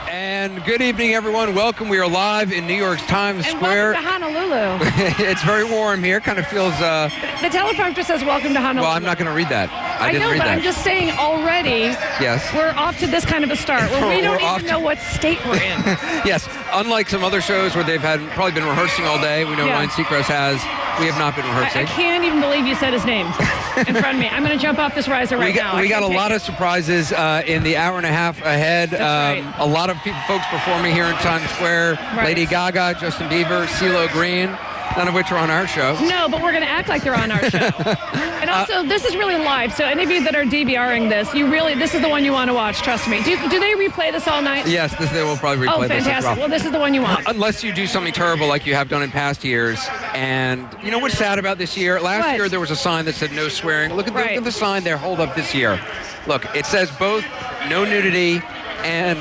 And good evening, everyone. Welcome. We are live in New York's Times Square. Welcome to Honolulu. It's very warm here. Kind of feels... The teleprompter says welcome to Honolulu. Well, I'm not going to read that. I didn't know, read but that. I'm just saying already, Yes. we're off to this kind of a start where we don't even know what state we're in. Yes. Unlike some other shows where they've probably been rehearsing all day. We know Ryan Seacrest has. We have not been rehearsing. I can't even believe you said his name in front of me. I'm going to jump off this riser right now. We got a lot of surprises in the hour and a half ahead. That's right. A lot of folks performing here in Times Square. Right. Lady Gaga, Justin Bieber, CeeLo Green, none of which are on our show. No, but we're going to act like they're on our show. And also, this is really live, so any of you that are DVRing this, this is the one you want to watch, trust me. Do they replay this all night? Yes, they will probably replay this as fantastic. Well, this is the one you want. Unless you do something terrible like you have done in past years. And you know what's sad about this year? Last year there was a sign that said no swearing. Look at the sign there. Hold up this year. Look, it says both no nudity and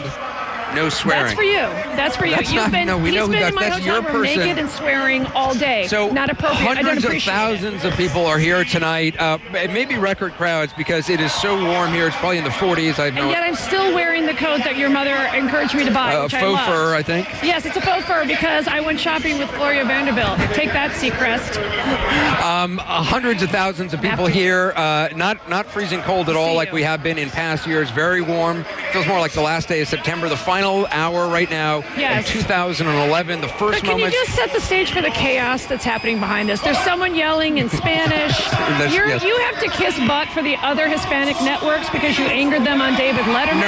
no swearing. That's for you. That's for you. That's not, no, we know in my that's your hotel room person. naked and swearing all day. So not appropriate. Hundreds I don't of thousands of people are here tonight. It may be record crowds because it is so warm here. It's probably in the 40s. And yet I'm still wearing the coat that your mother encouraged me to buy, which I love. Faux fur, I think. Yes, it's a faux fur because I went shopping with Gloria Vanderbilt. Take that, Seacrest. Hundreds of thousands of people here. Not freezing cold at all like we have been in past years. Very warm. Feels more like the last day of September. The final hour right now in 2011. The first Can moment. you just set the stage for the chaos that's happening behind us? There's someone yelling in Spanish. You have to kiss butt for the other Hispanic networks because you angered them on David Letterman.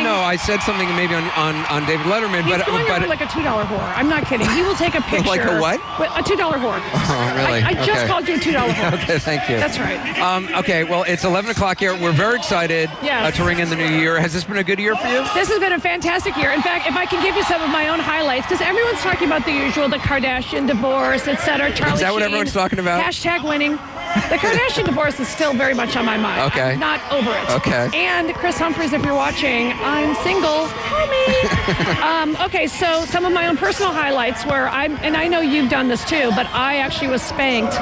No, I said something maybe on David Letterman, He's going over like a $2 whore. I'm not kidding. He will take a picture. Like a what? A $2 whore. Oh, really? I just called you a $2 whore. Okay, thank you. That's right. Okay, well, it's 11 o'clock here. We're very excited to ring in the new year. Has this been a good year for you? This has been a fantastic year. In fact, if I can give you some of my own highlights, because everyone's talking about the usual, the Kardashian divorce, etc. Charlie Is that what Sheen, everyone's talking about? Hashtag winning. The Kardashian divorce is still very much on my mind. Okay. I'm not over it. Okay. And Chris Humphries, if you're watching, I'm single. Call me. Okay, so some of my own personal highlights where and I know you've done this too, but I actually was spanked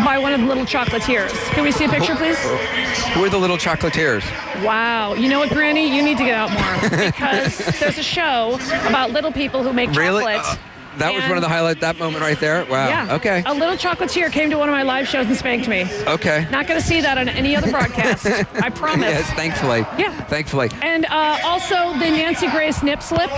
by one of the little chocolatiers. Can we see a picture, please? Who are the little chocolatiers? Wow. You know what, Granny? You need to get out more because there's a show about little people who make chocolate. That was one of the highlights, that moment right there? Wow. Yeah. Okay. A little chocolatier came to one of my live shows and spanked me. Okay. Not going to see that on any other broadcast. I promise. Yes, thankfully. Yeah. Thankfully. And also the Nancy Grace nip slip.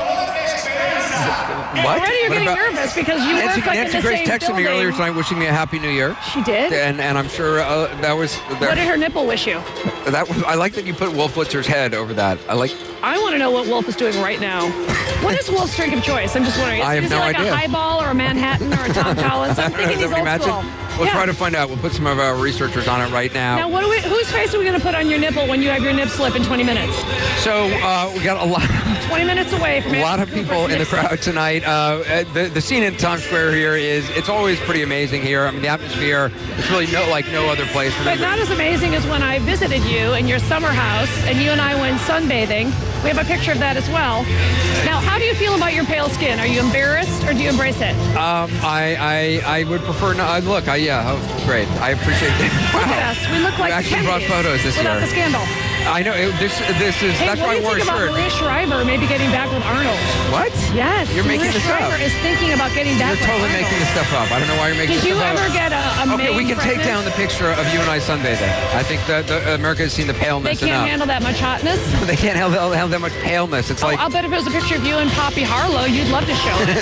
What? Already you're getting nervous because you work like Nancy in the Grace same texted building. me earlier tonight wishing me a happy new year. She did? And I'm sure that was... What did her nipple wish you? I like that you put Wolf Blitzer's head over that. I want to know what Wolf is doing right now. What is Wolf's drink of choice? I'm just wondering. I have no idea. Is it like a highball or a Manhattan or a Tom Collins? I'm thinking he's old school. We'll try to find out. We'll put some of our researchers on it right now. Now, whose face are we going to put on your nipple when you have your nip slip in 20 minutes? So we got a lot. 20 minutes away from a lot of people in the crowd tonight. The scene in Times Square here it's always pretty amazing here. I mean, the atmosphere is really like no other place. But not as amazing as when I visited you in your summer house and you and I went sunbathing. We have a picture of that as well. Now, how do you feel about your pale skin? Are you embarrassed or do you embrace it? I would prefer not. Look, great. I appreciate it. Look at us. We look like we actually brought photos this without year. The scandal. I know. This is. Hey, that's why I wore a shirt. What do you think about Maria Shriver maybe getting back with Arnold? What? Yes. You're making this up. Maria Shriver is thinking about getting back with You're totally Arnold. making this stuff up. I don't know why you're making this stuff up. Did you ever get a Okay, we can take down the picture of you and I sunbathing. I think that America has seen the paleness enough. They can't handle that much hotness? They can't handle that much paleness. It's like... I'll bet if it was a picture of you and Poppy Harlow, you'd love to show it.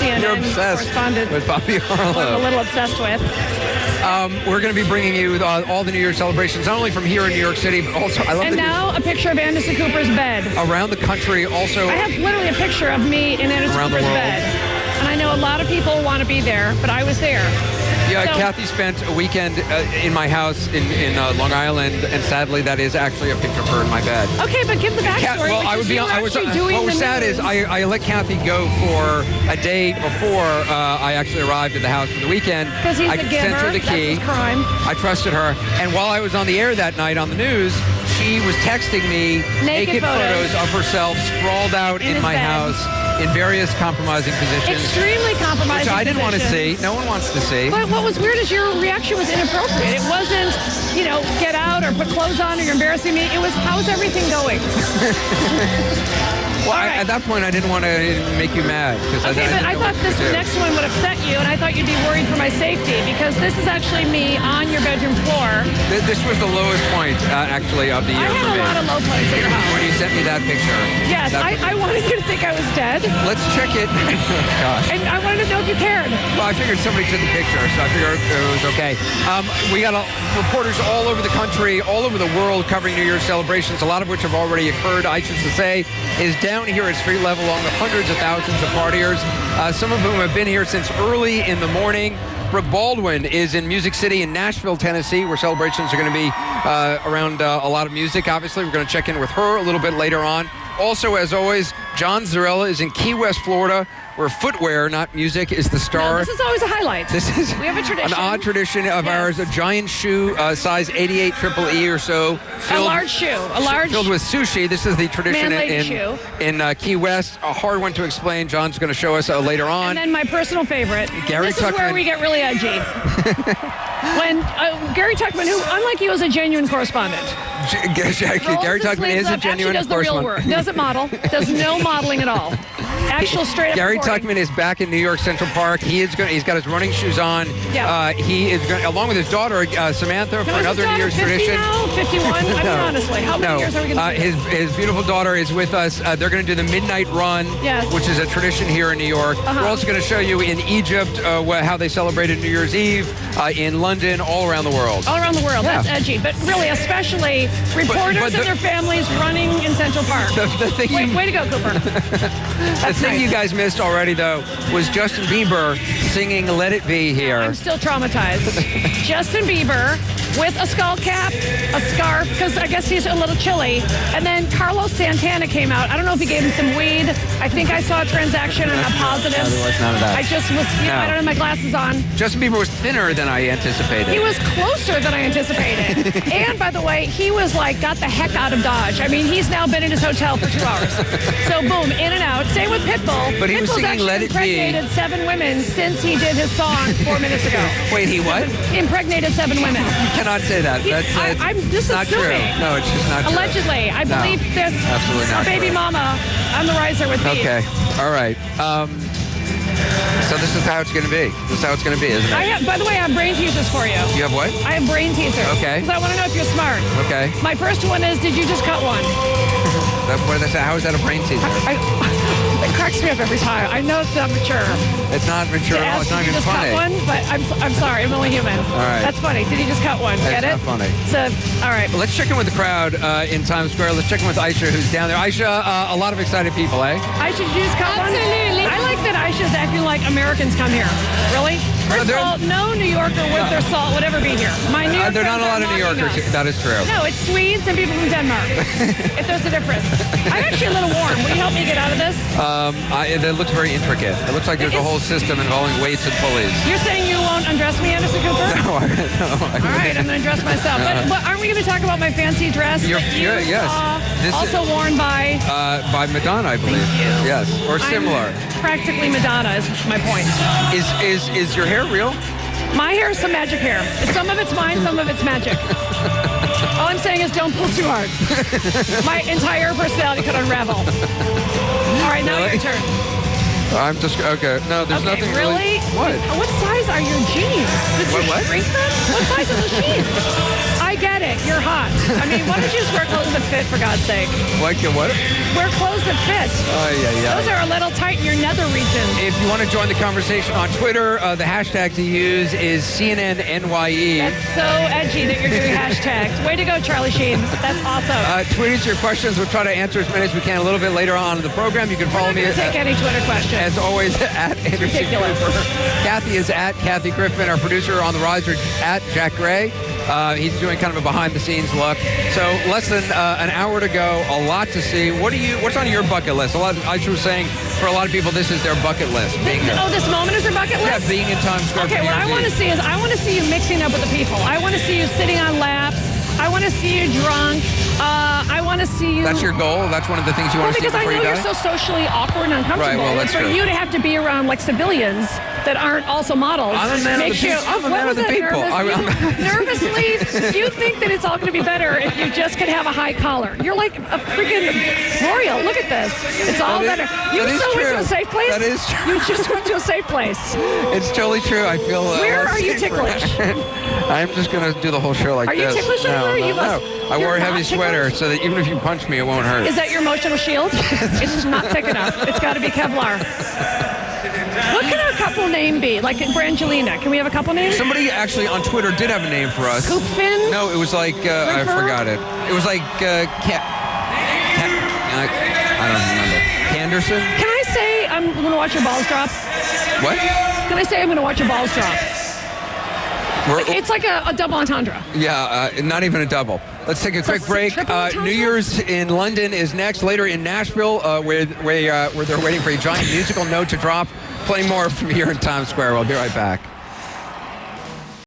CNN You're obsessed correspondent with Poppy Harlow. I'm a little obsessed with. We're going to be bringing you all the New Year's celebrations, not only from here in New York City, but also... Now a picture of Anderson Cooper's bed. Around the country, also... I have literally a picture of me in Anderson Cooper's bed. And I know a lot of people want to be there, but I was there. Yeah, Kathy spent a weekend in my house in Long Island, and sadly, that is actually a picture of her in my bed. Okay, but give the backstory. What was sad is I let Kathy go for a day before I actually arrived at the house for the weekend. Because he's I sent her the key. That's his crime. I trusted her, and while I was on the air that night on the news, she was texting me naked photos of herself sprawled out in my house in various compromising positions. Extremely compromising Which I didn't want to see. No one wants to see. But what was weird is your reaction was inappropriate. It wasn't, get out or put clothes on or you're embarrassing me. It was, how's everything going? Well, At that point, I didn't want to make you mad. Okay, but I thought this next one would upset you, and I thought you'd be worried for my safety, because this is actually me on your bedroom floor. This was the lowest point, actually, of the year for me. I had a lot of low points in your house. When you sent me that picture. Yes, I wanted you to think I was dead. Let's check it. Gosh. And I wanted to know if you cared. Well, I figured somebody took the picture, so I figured it was okay. We got reporters all over the country, all over the world covering New Year's celebrations, a lot of which have already occurred. I should say is down here at street level along with hundreds of thousands of partiers, some of whom have been here since early in the morning. Brooke Baldwin is in Music City in Nashville, Tennessee, where celebrations are going to be around a lot of music. Obviously, we're going to check in with her a little bit later on. Also, as always, John Zarella is in Key West, Florida, where footwear, not music, is the star. No, this is always a highlight. This is we have a tradition. An odd tradition of ours, a giant shoe, size 88 triple E or so. A large shoe. A large filled with sushi. This is the tradition in Key West. A hard one to explain. John's going to show us later on. And then my personal favorite. Gary this Tuckman. Is where we get really edgy. When Gary Tuckman, who, unlike you, is a genuine correspondent. Gary Tuckman is a genuine does the real work. Doesn't model. Does no modeling at all. Actual straight up. Gary Tuckman is back in New York Central Park. He's got his running shoes on. Yeah. He is going, along with his daughter Samantha, for another New Year's 50 tradition. Now? 51? I mean, honestly, how many years are we going to do this? His beautiful daughter is with us. They're going to do the Midnight Run, which is a tradition here in New York. We're also going to show you in Egypt how they celebrated New Year's Eve, in London, all around the world. All around the world. That's edgy. But really, especially reporters and their families running in Central Park. The thing way to go, Cooper. The thing you guys missed already, though, was Justin Bieber singing Let It Be here. I'm still traumatized. Justin Bieber with a skull cap, a scarf, because I guess he's a little chilly. And then Carlos Santana came out. I don't know if he gave him some weed. I think I saw a transaction and a positive. No, there was none of that. I just was, I don't have my glasses on. Justin Bieber was thinner than I anticipated. He was closer than I anticipated. And by the way, he was like, got the heck out of Dodge. I mean, he's now been in his hotel for 2 hours. So boom, in and out. Same with Pitbull. But he was singing Let It Be. Impregnated 7 women since he did his song 4 minutes ago. Wait, he what? Impregnated 7 women. You cannot say that. I'm just not assuming. True. No, it's just not true. Allegedly. I believe this. Absolutely not baby true. mama on the riser with these. Okay. All right. So this is how it's going to be. This is how it's going to be, isn't it? By the way, I have brain teasers for you. You have what? I have brain teasers. Okay. Because I want to know if you're smart. Okay. My first one is, did you just cut one? What did I say? How is that a brain teaser? It cracks me up every time. I know it's not mature. It's not mature at all. It's not even funny. Cut one, but I'm sorry. I'm only human. All right. That's funny. Did he just cut one? Get it? That's not funny. So, all right. Well, let's check in with the crowd in Times Square. Let's check in with Aisha, who's down there. Aisha, a lot of excited people, eh? Aisha, did you just cut one? Absolutely. I like that Aisha's acting like Americans come here. Really? First of all, no New Yorker with their salt would ever be here. My New York There are not a lot of New Yorkers. That is true. No, it's Swedes and people from Denmark. If there's a difference. I'm actually a little warm. Will you help me get out of this? It looks very intricate. It looks like there's a whole system involving weights and pulleys. You're saying you won't undress me, Anderson Cooper? No. All right, I'm going to dress myself. But aren't we going to talk about my fancy dress? Yes. Also worn by Madonna, I believe. Thank you. Yes, or similar. Practically Madonna is my point. Is your hair real? My hair is some magic hair. Some of it's mine, some of it's magic. All I'm saying is don't pull too hard. My entire personality could unravel. All right, now your turn. I'm just, okay. No, there's nothing really. What size are your jeans? Did you shrink them? What size are those jeans? I get it. You're hot. I mean, why don't you just wear clothes that fit, for God's sake? Like what? Wear clothes that fit. Yeah. Those are a little tight in your nether region. If you want to join the conversation on Twitter, the hashtag to use is CNN NYE. That's so edgy that you're doing hashtags. Way to go, Charlie Sheen. That's awesome. Tweet us your questions. We'll try to answer as many as we can a little bit later on in the program. You can follow me. Take any Twitter questions. As always, at Anderson Cooper. Kathy is at Kathy Griffin. Our producer on the riser at Jack Gray. He's doing kind of a behind-the-scenes look. So less than an hour to go. A lot to see. What's on your bucket list? I was saying, for a lot of people, this is their bucket list. This moment is their bucket list? Yeah, being in Times Square. Okay, what I want to see is I want to see you mixing up with the people. I want to see you sitting on laps. I want to see you drunk. I want to see you... That's your goal? That's one of the things you want to see before you die? Because I know you're so socially awkward and uncomfortable. Right, well, that's for true. you to have to be around like civilians that aren't also models I'm a man makes you. I'm a man of the people. Nervously, you think that it's all going to be better if you just can have a high collar. You're like a freaking royal. Look at this. It's all better. You just went to a safe place. That is true. You just went to a safe place. It's totally true. I feel. Where are you ticklish? I'm just gonna do the whole show like this. Are you ticklish over? No. I wore a heavy sweater so that even if you punch me, it won't hurt. Is that your emotional shield? It's not thick enough. It's got to be Kevlar. What can our couple name be? Like Brangelina. Can we have a couple name? Somebody actually on Twitter did have a name for us. Coopfin? No, it was like I forgot it. It was like I don't remember. Canderson? Can I say I'm going to watch your balls drop? What? Can I say I'm going to watch your balls drop? It's like a double entendre. Yeah, not even a double. Let's take a quick break. New Year's in London is next. Later in Nashville, where they're waiting for a giant musical note to drop. Plenty more from here in Times Square. We'll be right back.